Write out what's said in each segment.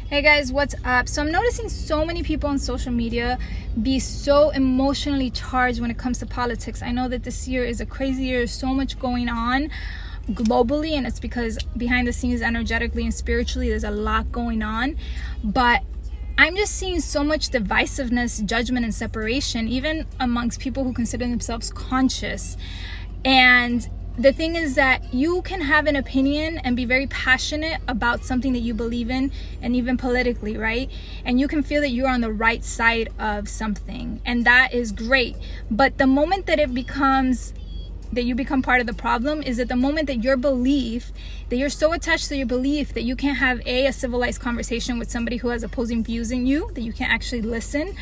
Hey guys, what's up? So I'm noticing so many people on social media be so emotionally charged when it comes to politics. I know that this year is a crazy year. There's so much going on globally, and it's because behind the scenes, energetically and spiritually, there's a lot going on. But I'm just seeing so much divisiveness, judgment, and separation, even amongst people who consider themselves conscious. And the thing is that you can have an opinion and be very passionate about something that you believe in, and even politically, right? And you can feel that you're on the right side of something, and that is great. But the moment that you become part of the problem is at the moment that your belief, that you're so attached to your belief that you can't have a civilized conversation with somebody who has opposing views in you, that you can't actually listen.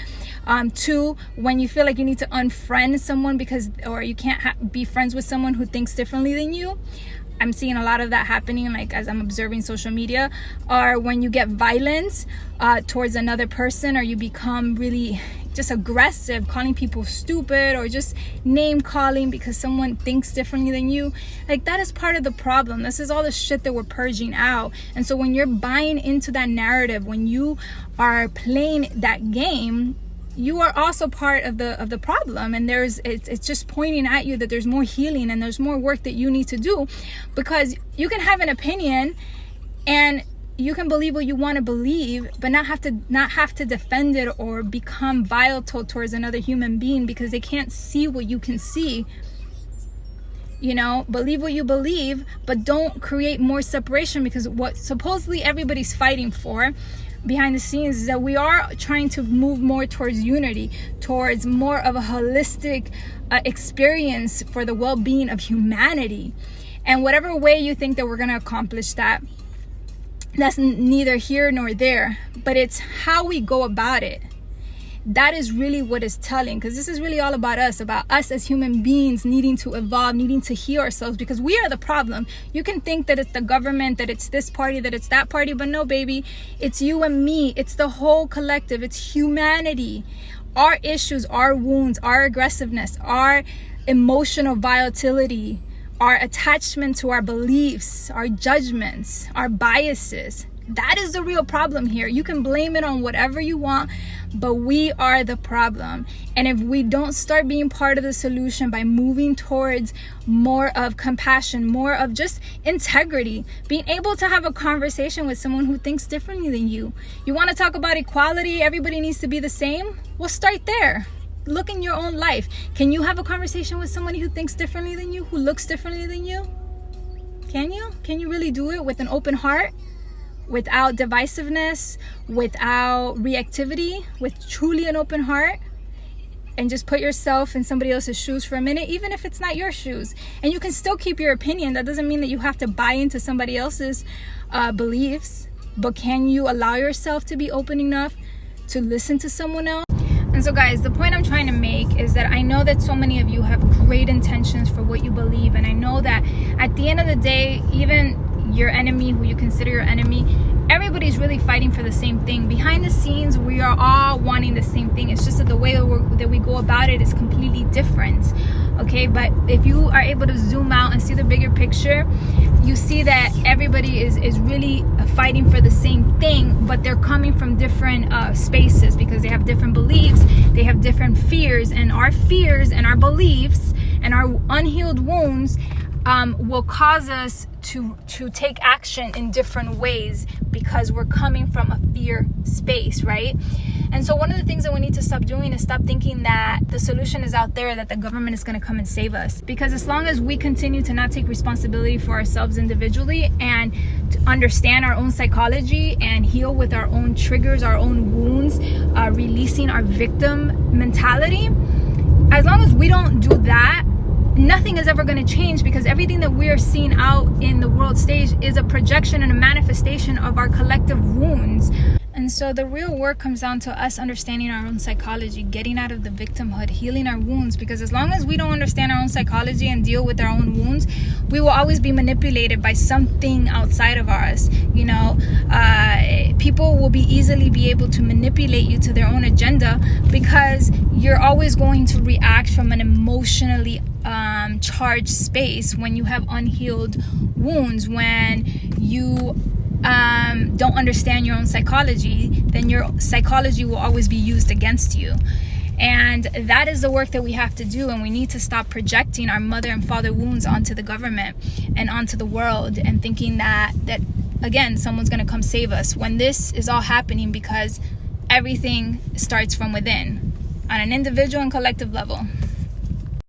Two, when you feel like you need to unfriend someone or you can't be friends with someone who thinks differently than you. I'm seeing a lot of that happening, like as I'm observing social media. Or when you get violence towards another person, or you become really just aggressive, calling people stupid, or just name calling because someone thinks differently than you. Like, that is part of the problem. This is all the shit that we're purging out. And so when you're buying into that narrative, when you are playing that game, you are also part of the problem. And it's just pointing at you that there's more healing and there's more work that you need to do, because you can have an opinion and you can believe what you want to believe, but not have to defend it or become vile towards another human being because they can't see what you can see. You know, believe what you believe, but don't create more separation, because what supposedly everybody's fighting for behind the scenes is that we are trying to move more towards unity, towards more of a holistic experience for the well-being of humanity. And whatever way you think that we're going to accomplish that, that's neither here nor there, but it's how we go about it. That is really what is telling, because this is really all about us as human beings needing to evolve, needing to heal ourselves, because we are the problem. You can think that it's the government, that it's this party, that it's that party, but no, baby, it's you and me. It's the whole collective. It's humanity. Our issues, our wounds, our aggressiveness, our emotional volatility, our attachment to our beliefs, our judgments, our biases. That is the real problem here. You can blame it on whatever you want, but we are the problem. And if we don't start being part of the solution by moving towards more of compassion, more of just integrity, being able to have a conversation with someone who thinks differently than you. You want to talk about equality, everybody needs to be the same? Well, start there. Look in your own life. Can you have a conversation with somebody who thinks differently than you, who looks differently than you? Can you? Can you really do it with an open heart? Without divisiveness, without reactivity, with truly an open heart? And just put yourself in somebody else's shoes for a minute, even if it's not your shoes. And you can still keep your opinion. That doesn't mean that you have to buy into somebody else's beliefs. But can you allow yourself to be open enough to listen to someone else? And so guys, the point I'm trying to make is that I know that so many of you have great intentions for what you believe. And I know that at the end of the day, even your enemy, who you consider your enemy, everybody's really fighting for the same thing. Behind the scenes, we are all wanting the same thing. It's just that the way that we go about it is completely different. Okay, but if you are able to zoom out and see the bigger picture, you see that everybody is really fighting for the same thing, but they're coming from different spaces, because they have different beliefs, they have different fears, and our fears and our beliefs and our unhealed wounds will cause us to take action in different ways, because we're coming from a fear space, right? And so one of the things that we need to stop doing is stop thinking that the solution is out there, that the government is going to come and save us. Because as long as we continue to not take responsibility for ourselves individually and to understand our own psychology and heal with our own triggers, our own wounds, releasing our victim mentality, as long as we don't do that, nothing is ever going to change, because everything that we are seeing out in the world stage is a projection and a manifestation of our collective wounds. And so the real work comes down to us understanding our own psychology, getting out of the victimhood, healing our wounds. Because as long as we don't understand our own psychology and deal with our own wounds, we will always be manipulated by something outside of us. You know, people will easily be able to manipulate you to their own agenda, because you're always going to react from an emotionally charged space when you have unhealed wounds, when you don't understand your own psychology, then your psychology will always be used against you. And that is the work that we have to do, and we need to stop projecting our mother and father wounds onto the government and onto the world, and thinking that again, someone's going to come save us, when this is all happening because everything starts from within on an individual and collective level.